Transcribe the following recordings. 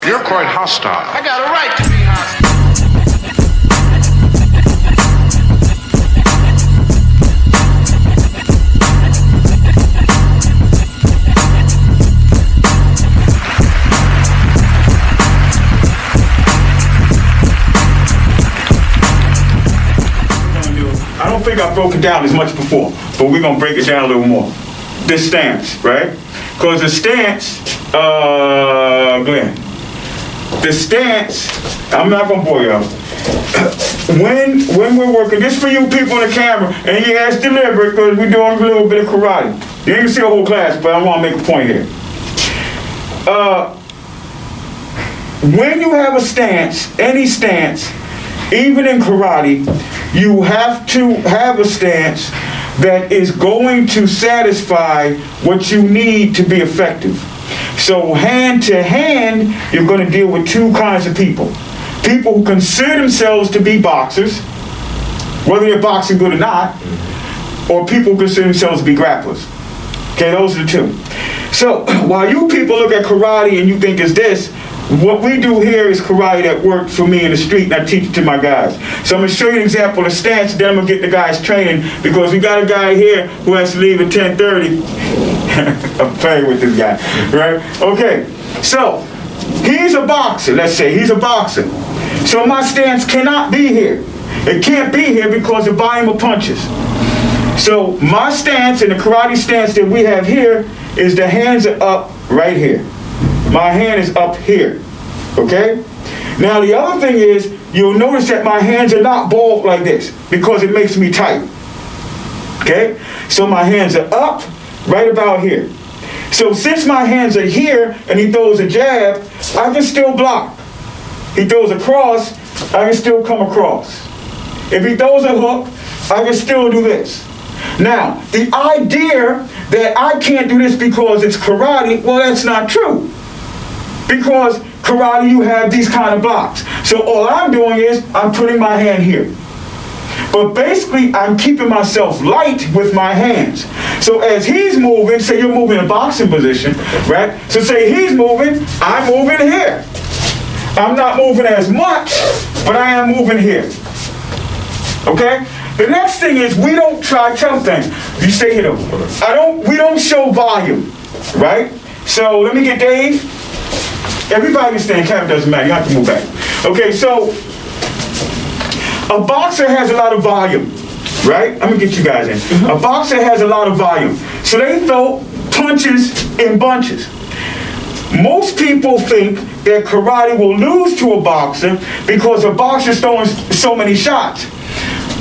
You're quite hostile. I got a right to be hostile. I don't think I broke it down as much before, but we're gonna break it down a little more. This stance, right? Because the stance, Glenn, the stance, I'm not gonna bore y'all. When we're working, this for you people in the camera, and yeah, it's deliberate because we're doing a little bit of karate. You ain't gonna see the whole class, but I wanna make a point here. When you have a stance, any stance, even in karate, you have to have a stance that is going to satisfy what you need to be effective. So hand to hand, you're going to deal with two kinds of people. People who consider themselves to be boxers, whether they're boxing good or not, or people who consider themselves to be grapplers. Okay, those are the two. So while you people look at karate and you think it's this, what we do here is karate that worked for me in the street, and I teach it to my guys. So I'm going to show you an example of stance, then I'm going to get the guys training, because we got a guy here who has to leave at 10:30. I'm playing with this guy, right? Okay, so he's a boxer, let's say. He's a boxer. So my stance cannot be here. It can't be here because of volume of punches. So my stance and the karate stance that we have here is the hands are up right here. My hand is up here, okay? Now the other thing is, you'll notice that my hands are not balled like this because it makes me tight, okay? So my hands are up right about here. So since my hands are here and he throws a jab, I can still block. He throws a cross, I can still come across. If he throws a hook, I can still do this. Now, the idea that I can't do this because it's karate, well, that's not true. Because karate, you have these kind of blocks. So all I'm doing is I'm putting my hand here. But basically, I'm keeping myself light with my hands. So as he's moving, say you're moving in a boxing position, right? So say he's moving, I'm moving here. I'm not moving as much, but I am moving here. Okay? The next thing is we don't try something. You stay here though. We don't show volume, right? So let me get Dave. Everybody can stand, camera doesn't matter, you have to move back. Okay, so a boxer has a lot of volume, right? I'm gonna get you guys in. A boxer has a lot of volume. So they throw punches in bunches. Most people think that karate will lose to a boxer because a boxer's throwing so many shots.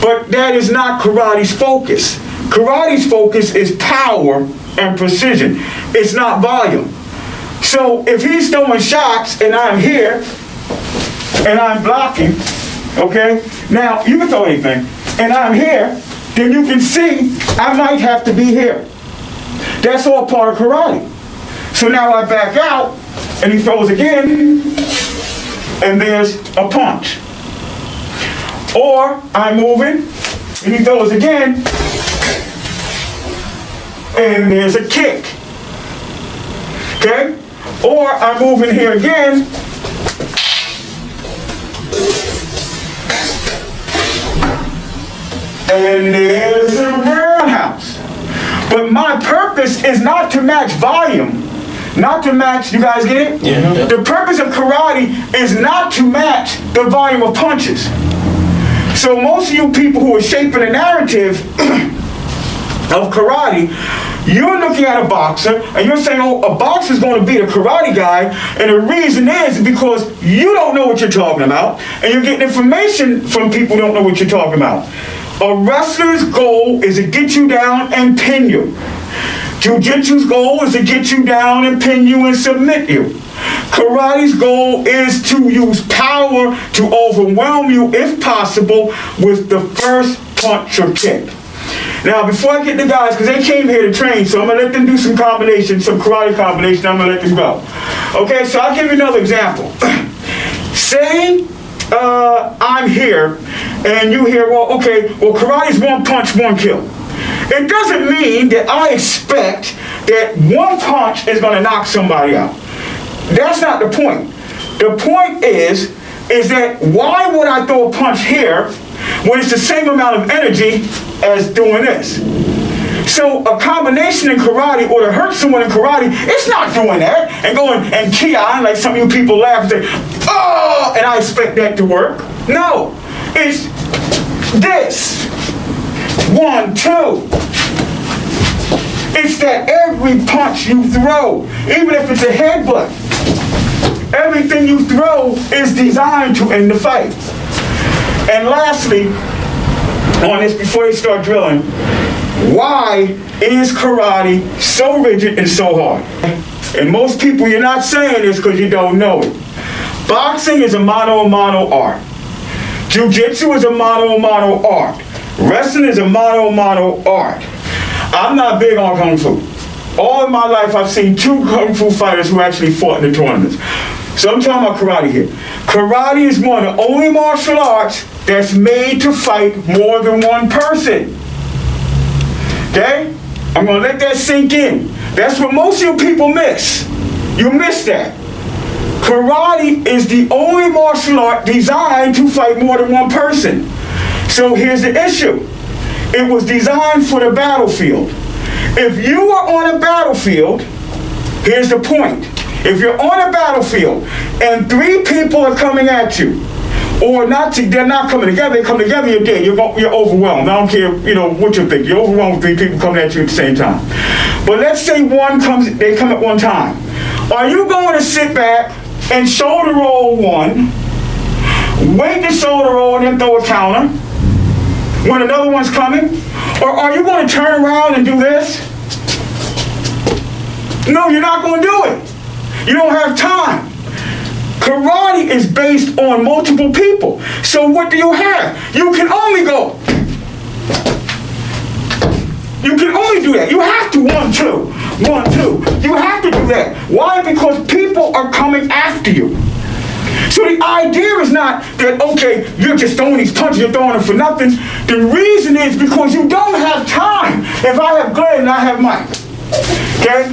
But that is not karate's focus. Karate's focus is power and precision. It's not volume. So if he's throwing shots and I'm here and I'm blocking, okay? Now you can throw anything and I'm here, then you can see I might have to be here. That's all part of karate. So now I back out and he throws again and there's a punch. Or I'm moving and he throws again and there's a kick. Okay? Or I'm moving here again and there's a roundhouse. But my purpose is not to match volume. Not to match, you guys get it? Yeah. The purpose of karate is not to match the volume of punches. So most of you people who are shaping the narrative of karate, you're looking at a boxer and you're saying, oh, a boxer's going to beat a karate guy, and the reason is because you don't know what you're talking about and you're getting information from people who don't know what you're talking about. A wrestler's goal is to get you down and pin you. Jiu-jitsu's goal is to get you down and pin you and submit you. Karate's goal is to use power to overwhelm you, if possible, with the first punch or kick. Now, before I get the guys, because they came here to train, so I'm going to let them do some combinations, some karate combinations, I'm going to let them go. Okay, so I'll give you another example. Say I'm here, and you hear, well, okay, well, karate's one punch, one kill. It doesn't mean that I expect that one punch is going to knock somebody out. That's not the point. The point is that why would I throw a punch here when it's the same amount of energy as doing this? So a combination in karate, or to hurt someone in karate, it's not doing that and going and ki, like some of you people laugh and say, oh, and I expect that to work. No, it's this. 1, 2. It's that every punch you throw, even if it's a headbutt, everything you throw is designed to end the fight. And lastly, on this, before they start drilling, why is karate so rigid and so hard? And most people, you're not saying this because you don't know it. Boxing is a mano-a-mano art. Jiu-jitsu is a mano-a-mano art. Wrestling is a mano-a-mano art. I'm not big on Kung Fu. All of my life, I've seen 2 Kung Fu fighters who actually fought in the tournaments. So I'm talking about karate here. Karate is one of the only martial arts that's made to fight more than one person. Okay? I'm going to let that sink in. That's what most of you people miss. You miss that. Karate is the only martial art designed to fight more than one person. So here's the issue. It was designed for the battlefield. If you are on a battlefield, here's the point. If you're on a battlefield and 3 people are coming at you, or they're not coming together, they come together, you're dead, you're overwhelmed. I don't care, what you think. You're overwhelmed with 3 people coming at you at the same time. But let's say they come at one time. Are you going to sit back and shoulder roll one, wait to shoulder roll and then throw a counter when another one's coming? Or are you going to turn around and do this? No, you're not going to do it. You don't have time. Karate is based on multiple people. So what do you have? You can only go. You can only do that. You have to 1, 2, 1, 2. You have to do that. Why? Because people are coming after you. So the idea is not that, okay, you're just throwing these punches, you're throwing them for nothing. The reason is because you don't have time. If I have Glenn and I have Mike, okay,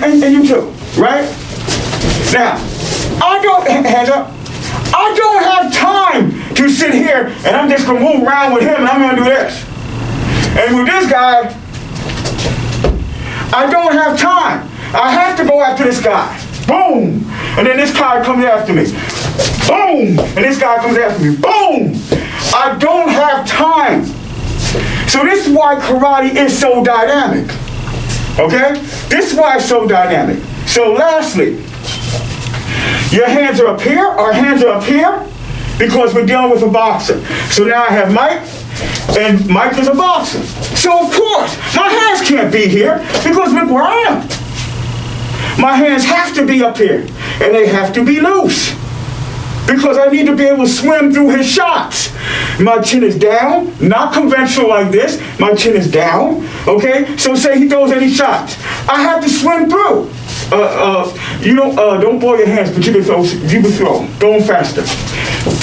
and you too, right? Now, I don't have time to sit here and I'm just going to move around with him and I'm going to do this. And with this guy, I don't have time. I have to go after this guy. Boom! And then this guy comes after me. Boom! And this guy comes after me. Boom! I don't have time. So this is why karate is so dynamic. Okay? This is why it's so dynamic. So lastly, your hands are up here, our hands are up here, because we're dealing with a boxer. So now I have Mike, and Mike is a boxer. So of course, my hands can't be here, because look where I am. My hands have to be up here, and they have to be loose, because I need to be able to swim through his shots. My chin is down, not conventional like this. My chin is down, okay? So say he throws any shots. I have to swim through. Don't boil your hands, but you can throw them faster.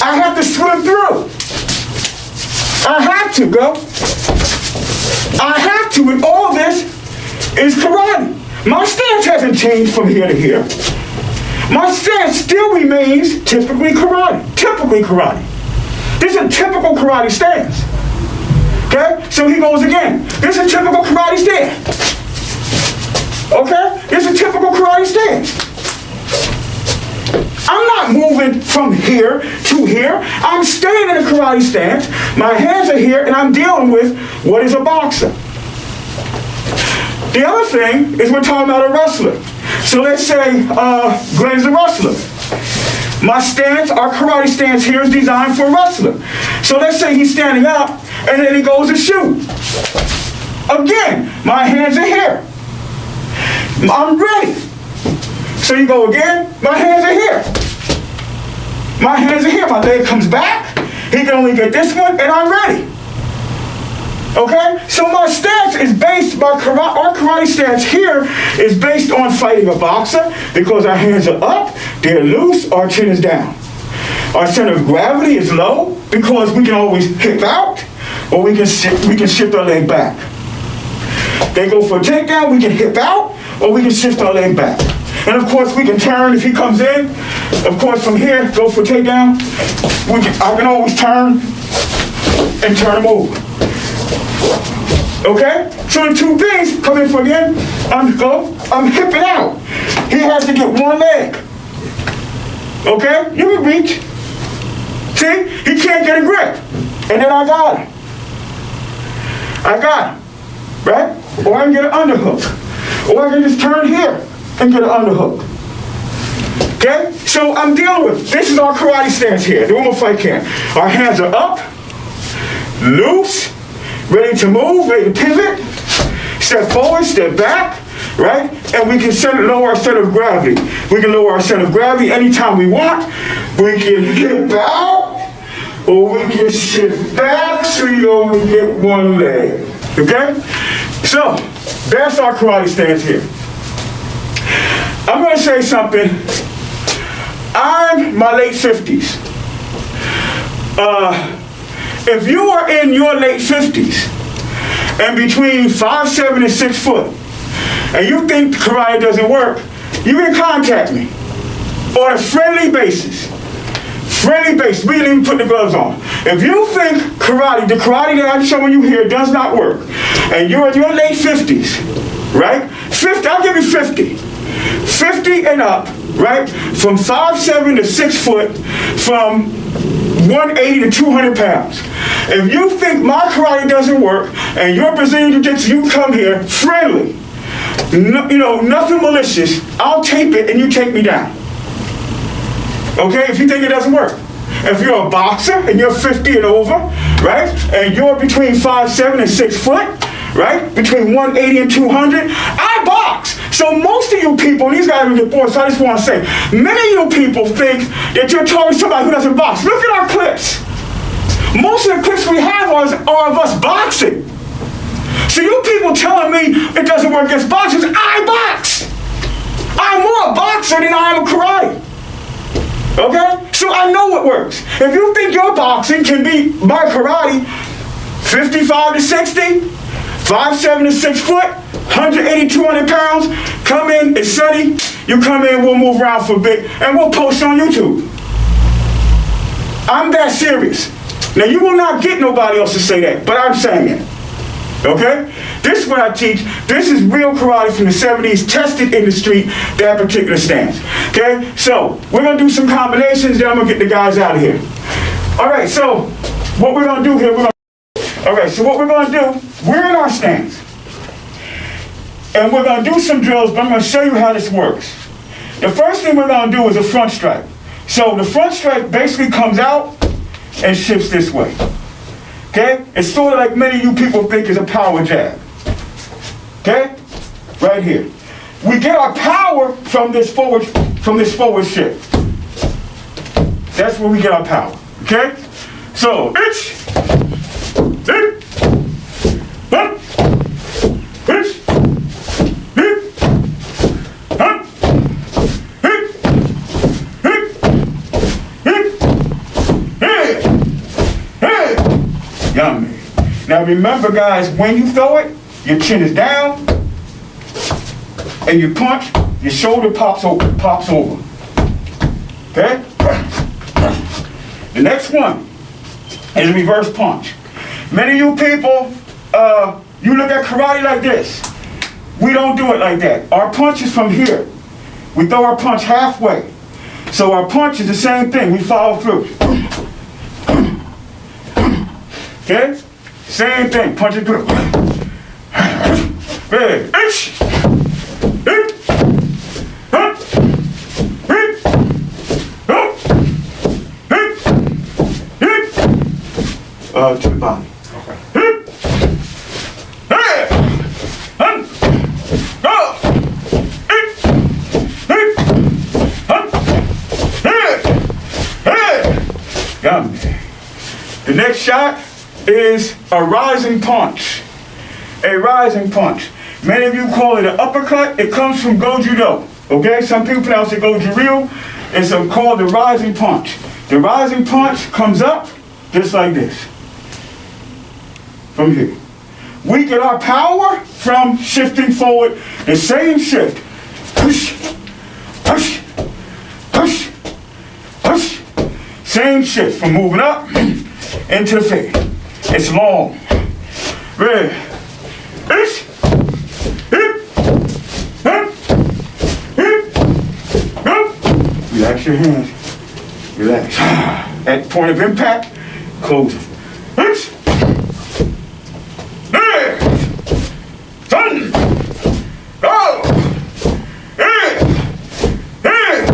I have to swim through. I have to, go. I have to, and all this is karate. My stance hasn't changed from here to here. My stance still remains typically karate. Typically karate. This is a typical karate stance. Okay? So he goes again. This is a typical karate stance. Okay? This is a typical karate stance. I'm not moving from here to here. I'm staying in a karate stance. My hands are here, and I'm dealing with what is a boxer. The other thing is we're talking about a wrestler. So let's say Glenn's a wrestler. My stance, our karate stance here is designed for a wrestler. So let's say he's standing up, and then he goes to shoot. Again, my hands are here. I'm ready. So you go again, my hands are here. My hands are here. My leg comes back. He can only get this one, and I'm ready. Okay? So my stance is based, our karate stance here is based on fighting a boxer, because our hands are up, they're loose, our chin is down. Our center of gravity is low, because we can always hip out, or we can shift our leg back. They go for a takedown, we can hip out, or we can shift our leg back. And of course, we can turn if he comes in. Of course, from here, go for takedown. I can always turn and turn him over. Okay? So the two things, come in for again, I'm hipping out. He has to get one leg. Okay? You can reach. See? He can't get a grip. And then I got him. Right? Or I can get an underhook. Or I can just turn here and get an underhook. Okay? So I'm dealing with, this is our karate stance here, the Umo Fight Camp. Our hands are up, loose, ready to move, ready to pivot, step forward, step back, right? And we can lower our center of gravity. We can lower our center of gravity anytime we want. We can hip out, or we can shift back so you only get one leg. Okay? So, that's our karate stance here. I'm going to say something. I'm my late 50s. If you are in your late 50s and between 5'7" and 6 foot, and you think karate doesn't work, you can contact me on a friendly basis. Friendly basis. We didn't even put the gloves on. If you think karate, the karate that I'm showing you here does not work, and you're in your late 50s, right? 50, I'll give you 50. 50 and up, right? From 5'7" to 6 foot, from 180 to 200 pounds. If you think my karate doesn't work and your Brazilian Jiu-jitsu, you come here friendly. No, you know, nothing malicious. I'll tape it and you take me down. Okay, if you think it doesn't work. If you're a boxer and you're 50 and over, right? And you're between 5'7" and 6 foot, right? Between 180 and 200, I box. So most of you people, these guys will get bored, so I just want to say, many of you people think that you're talking to somebody who doesn't box. Look at our clips. Most of the clips we have are of us boxing. So you people telling me it doesn't work against boxers, I box. I'm more a boxer than I am a karate. Okay? So I know what works. If you think your boxing can be my karate, 55 to 60, 5'7" to 6 foot, 180, 200 pounds, come in, it's sunny, you come in, we'll move around for a bit, and we'll post on YouTube. I'm that serious. Now, you will not get nobody else to say that, but I'm saying it. Okay? This is what I teach. This is real karate from the 70s, tested in the street, that particular stance. Okay? So, we're going to do some combinations, then I'm going to get the guys out of here. All right, so, what we're going to do here, what we're going to do, we're in our stance. And we're going to do some drills, but I'm going to show you how this works. The first thing we're going to do is a front strike. So the front strike basically comes out and shifts this way. Okay? It's sort of like many of you people think is a power jab. Okay? Right here. We get our power from this forward shift. That's where we get our power. Okay? So, Yummy. Now remember, guys, when you throw it, your chin is down, and you punch, your shoulder pops over. Okay? The next one is a reverse punch. Many of you people, you look at karate like this. We don't do it like that. Our punch is from here. We throw our punch halfway. So our punch is the same thing. We follow through. Okay? Same thing. Punch it through. Good. To the body. The next shot is a rising punch. A rising punch. Many of you call it an uppercut. It comes from Go-Judo. Okay? Some people pronounce it Go-Juryu. It's called the rising punch. The rising punch comes up just like this. From here. We get our power from shifting forward. The same shift. Push, Same shift from moving up into the fade. It's long. Ready. Hip, hip, hip, hip. Relax your hands. Relax. At point of impact, close it. Hips. There. Done. Go. Here. Here.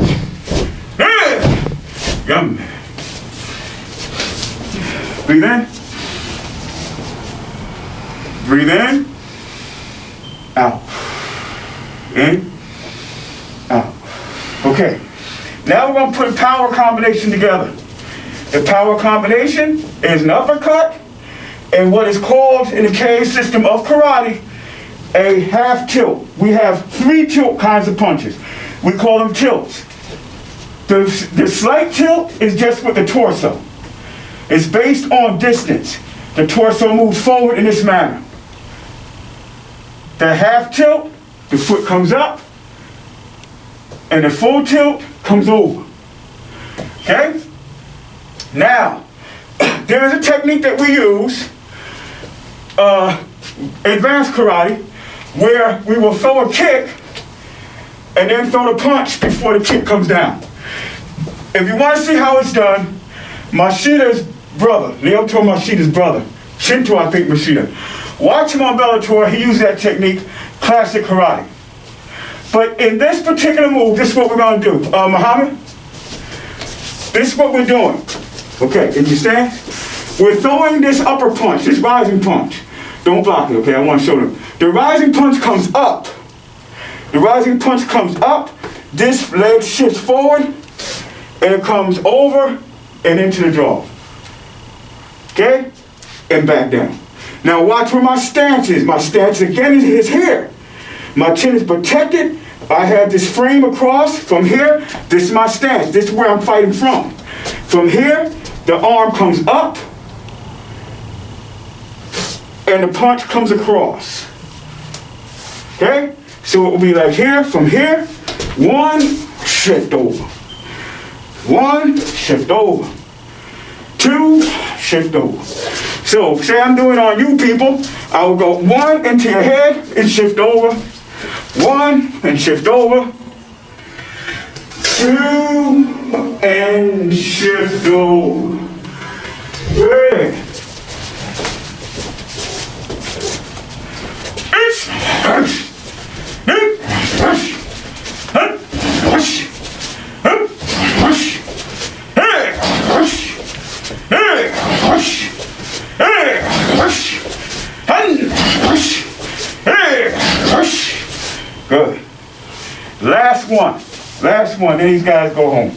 Here. Yum. Breathe in. Breathe in. Out. In. Out. Okay. Now we're going to put a power combination together. The power combination is an uppercut and what is called in the K system of karate a half tilt. We have 3 tilt kinds of punches. We call them tilts. The slight tilt is just with the torso. It's based on distance. The torso moves forward in this manner. The half tilt, the foot comes up, and the full tilt comes over. Okay? Now, there is a technique that we use, advanced karate, where we will throw a kick and then throw the punch before the kick comes down. If you want to see how it's done, Mashida's brother, Lyoto Mashida's brother, Shinto, I think Mashida, watch him on Bellator. He used that technique, classic karate. But in this particular move, this is what we're going to do. Muhammad, this is what we're doing. Okay, can you stand? We're throwing this upper punch, this rising punch. Don't block it, okay? I want to show them. The rising punch comes up. The rising punch comes up. This leg shifts forward, and it comes over and into the jaw. Okay? And back down. Now watch where my stance is. My stance again is here. My chin is protected. I have this frame across. From here, this is my stance. This is where I'm fighting from. From here, the arm comes up, and the punch comes across. Okay? So it will be like here, from here, 1, shift over. 1, shift over. 2, shift over. So, say I'm doing on you people, I will go 1 into your head and shift over. 1 and shift over. 2 and shift over. Good. Good. Last one, then these guys go home.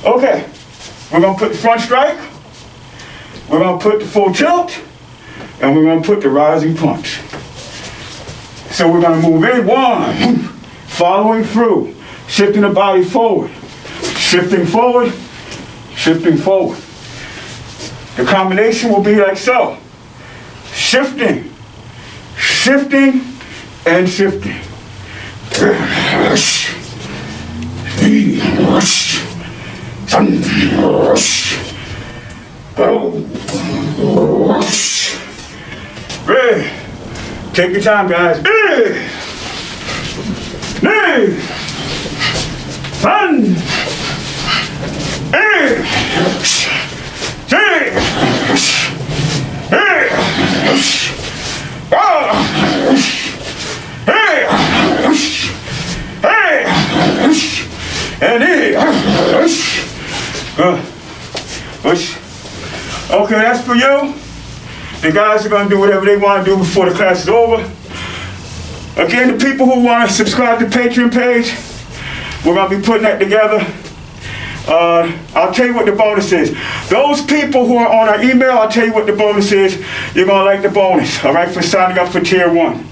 Okay, we're going to put the front strike, we're going to put the full tilt, and we're going to put the rising punch. So we're going to move in, 1, following through, shifting the body forward, shifting forward, shifting forward. The combination will be like so. Shifting, shifting, and shifting. Ready. Take your time, guys. And good. Push. Okay, that's for you. The guys are going to do whatever they want to do before the class is over. Again, the people who want to subscribe to the Patreon page, we're going to be putting that together. I'll tell you what the bonus is. Those people who are on our email, I'll tell you what the bonus is. You're going to like the bonus, all right, for signing up for Tier 1.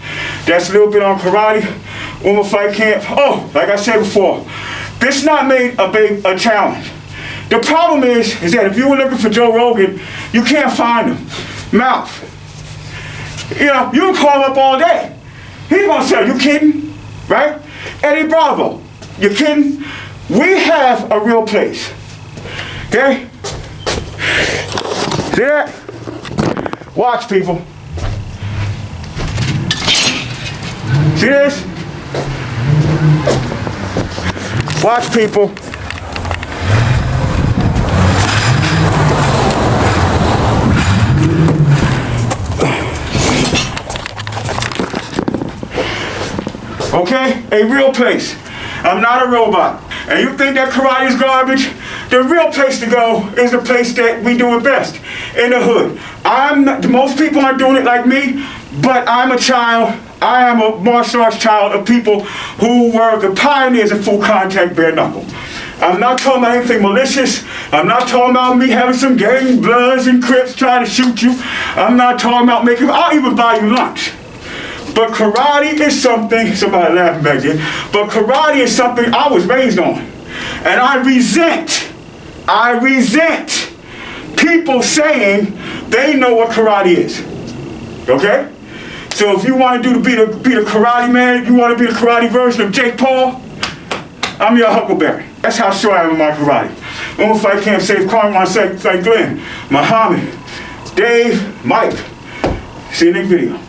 That's a little bit on karate, UMMAHCAMP. Oh, like I said before, this is not made a challenge. The problem is that if you were looking for Joe Rogan, you can't find him. Mouth. You know, you can call him up all day. He's going to say, you kidding? Right? Eddie Bravo, you kidding? We have a real place. Okay? See that? Watch, people. See this? Watch, people. Okay? A real place. I'm not a robot. And you think that karate is garbage? The real place to go is the place that we do it best, in the hood. Most people aren't doing it like me, but I'm a child. I am a martial arts child of people who were the pioneers of full contact bare knuckle. I'm not talking about anything malicious. I'm not talking about me having some gang bloods and crips trying to shoot you. I'm not talking about I'll even buy you lunch. But karate is something, somebody laughing back there, but karate is something I was raised on. And I resent people saying they know what karate is. Okay? So if you want to be the karate man, you want to be the karate version of Jake Paul, I'm your Huckleberry. That's how sure I am in my karate. When we fight camp, Safe Karma, like Glenn, Muhammad, Dave, Mike. See you next video.